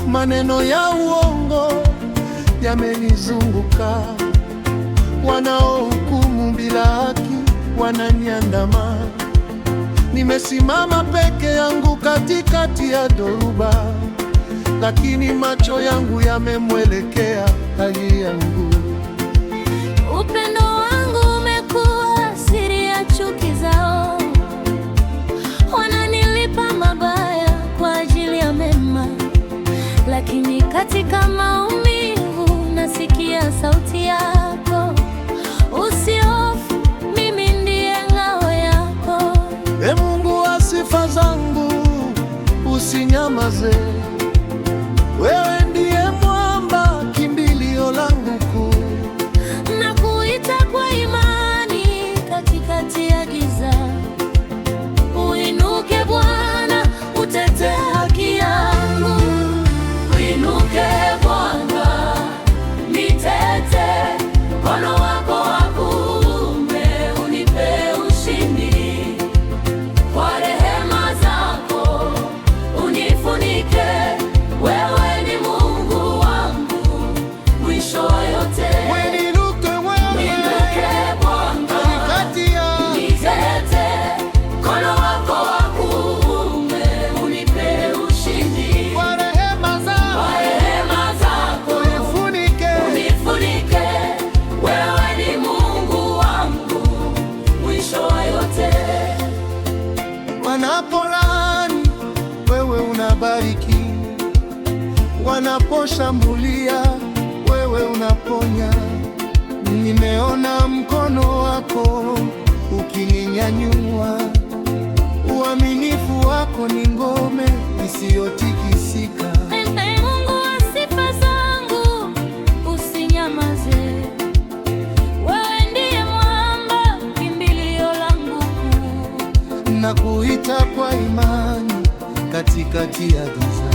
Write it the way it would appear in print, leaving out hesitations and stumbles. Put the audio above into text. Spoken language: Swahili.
Maneno ya uongo yamenizunguka, wanaohukumu bila haki wananiandama. Nimesimama peke yangu katikati ya dhoruba, lakini macho yangu yamemwelekea aliye yangu. Upendo wangu umekuwa siri ya chuki zao, wananilipa mabaya kwa ajili ya mema. Lakini katika maumivu nasikia sauti yako, usihofu, mimi ndiye ngao yako. Ee Mungu wa sifa zangu, usinyamaze, wewe ndiye mwamba, kimbilio langu kuu. Nakuita kwa imani katikati ya giza, uinuke Bwana, utetee haki yangu. Uinuke Bwana, nitete, mkono wako wa kuume unipe ushindi. Kwa rehema zako unifunike, wewe ni Mungu wangu mwisho wa yote. Uinuke Bwana, nitete, mkono wako wa kuume unipe ushindi. kwa rehema zako unifunike, wewe ni Mungu wangu mwisho wa yote. wanapolaani wewe unabariki, wanaposhambulia wewe unaponya. Nimeona mkono wako ukininyanyua, uaminifu wako ni ngome isiyotikisika. Ee Mungu wa sifa zangu, usinyamaze, wewe ndiye mwamba, kimbilio langu kuu. Na kuita kwa imani katikati ya giza.